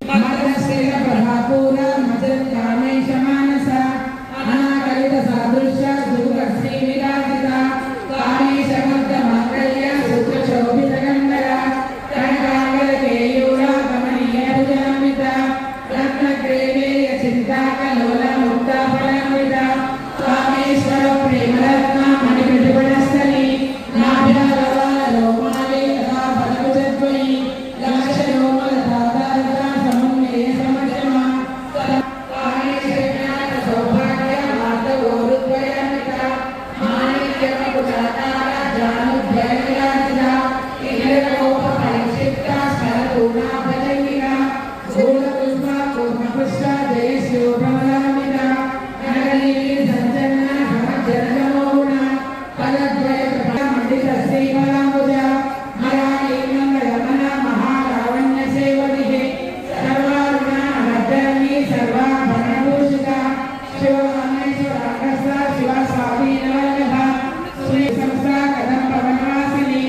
మదశ్రేయ ప్రభాపూర మజన్ కామేశ మానస అనాకరిత సాదృశ్య సురశ్రీ విరాజిత కామేశ మద్ద మంగళ్య సూత్ర శోభిత గంధర కనకాంగల కేయూర కమనీయ భుజాన్విత రత్న గ్రేవేయ చింతాకలోల ముక్త ఫలాన్విత కామేశ్వర ప్రేమరత్న మణికటిపడస్థలి నాభ్యాగవాల రోమాలి తథా ఫలభుజద్వయి లక్ష రోమల దాదారత సమన్వయ సమక్షమ కామేశ్వర జ్ఞాన సౌభాగ్య మార్గోరుద్వయాన్విత మాణిక్యమ కుచాతార జానుద్వయ విరాజిత ఇంద్రకోప పరిక్షిప్త స్మరపూర్ణ భజంగిక గూఢపుష్ప కూర్మపుష్ప జయశ్లోభమలామిత నగరీలి సంచలన సమజనమోగుణ పదద్వయ మండిత శ్రీఫలాంబుజ మరాళీ మంగళమన మహాలావణ్య సేవదిహే సర్వారుణ మద్దరణి సర్వాభరణభూషిత శివమన్నేశ్వరాకర్ష శివ స్వాధీనవల్లభ శ్రీ సంస్థా కదంబ వనవాసిని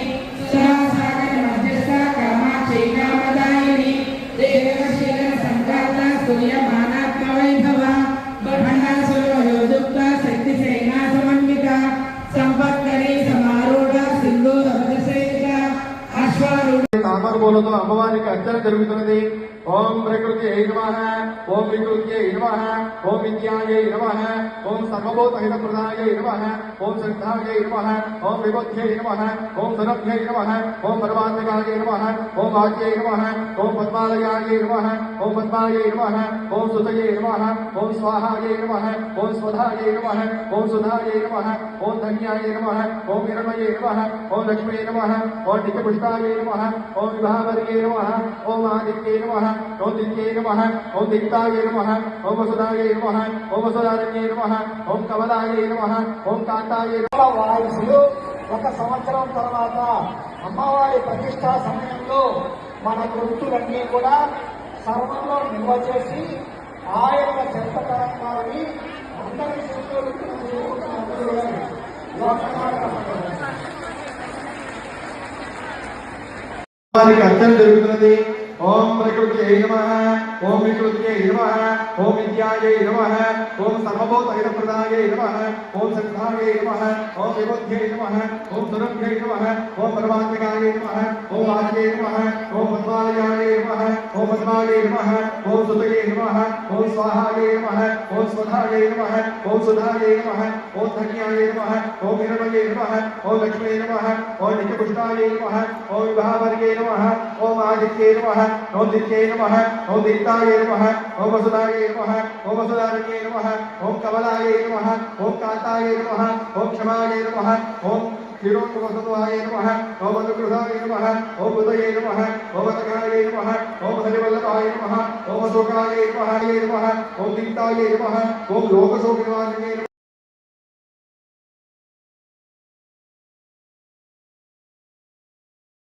సహసాగర మధ్యస్థ కామాక్షి కామదాయిని దేవశీల సంకాత స్తుల్యమానాత్మ వైభవ భండాసురయోజుక్త శక్తి సేనా సమన్విత సంపత్కరీ సమారూఢ సింధూర వదసేవిత అశ్వారూఢ తామరపూలతో అమ్మవారికి అర్చన జరుగుతున్నది. ఓం ప్రకృత్యై నమః, ఓం వికృత్యై నమః, ఓం విద్యాయై నమః, ఓం సర్వభూతహితప్రదాయై నమః, ఓం శ్రద్ధాయై నమః, ఓం విబుద్ధ్యై నమః, ఓం సురభ్యై నమః, ఓం పరమాత్మకాయై నమః, ఓం వాచ్యై నమః, ఓం పద్మాలయాయై నమః, ఓం పద్మాయై నమః, ఓం సుతయై నమః, ఓం స్వాహాయై నమః, ఓం స్వధాయై నమః, ఓం సుధాయై నమః, ఓం ధన్యాయై నమః, ఓం హిరణ్మయై నమః, ఓం లక్ష్మీ నమః, ఓం నిత్యపుష్టాయై నమః, ఓం విభావర్యై నమః, ఓం ఆదిత్యై నమః, ఓం దిత్యై నమః, ఓం దిక్తాయై నమః, ఓం వసుదాయై నమః, ఓం వసుదారణ్యై నమః, ఓం కమలాయై నమః, ఓం కాంతాయై నమః. వాయుసులు ఒక సంవత్సరం తర్వాత అమ్మవారి ప్రతిష్టా సమయంలో మన గుర్తులన్నీ కూడా సర్వంలో నిల్వ చేసి ఆయన చెత్త తరంగాలని అందరి వారికి అర్చన జరుగుతున్నది. ఓం ప్రకృత్యై నమః, ఓం వికృత్యై నమః, ఓం విద్యాయై నమః, ఓం సర్వభూతహితప్రదాయై నమః, ఓం శ్రద్ధాయై నమః, ఓం విబుద్ధ్యై నమః, ఓం సురభ్యై నమః, ఓం పరమాత్మకాయై నమః, ఓం వాచ్యై నమః, ఓం పద్మాలయాయై నమః, ఓం పద్మాయై నమః, ఓం సుతయై నమః, ఓం స్వాహాయై నమః, ఓం స్వధాయై నమః, ఓం సుధాయై నమః, ఓం ధన్యాయై నమః, ఓం హిరణ్మయై నమః, ఓం లక్ష్మీ నమః, ఓం నిత్యపుష్టాయై నమః, ఓం విభావర్యై నమః, ఓం ఆదిత్యై నమః, ఓం దిత్యై నమః, ఓం దిక్తాయై నమః, ఓం వసుదాయై నమః, ఓం వసుదారణ్యై నమః, ఓం కమలాయై నమః, ఓం కాంతాయై నమః, ఓం క్షమాయై నమః, ఓం క్షీరోత్వసత్వాయై నమః, ఓం అనుగృహాయై నమః, ఓం ఉదయై నమః, ఓం అనఘాయై నమః, ఓం హరివల్లభాయ నమః, ఓం అశోకాయై నమః, ఓం దీప్తాయై నమః, ఓం లోకశోభివాసినే నమః.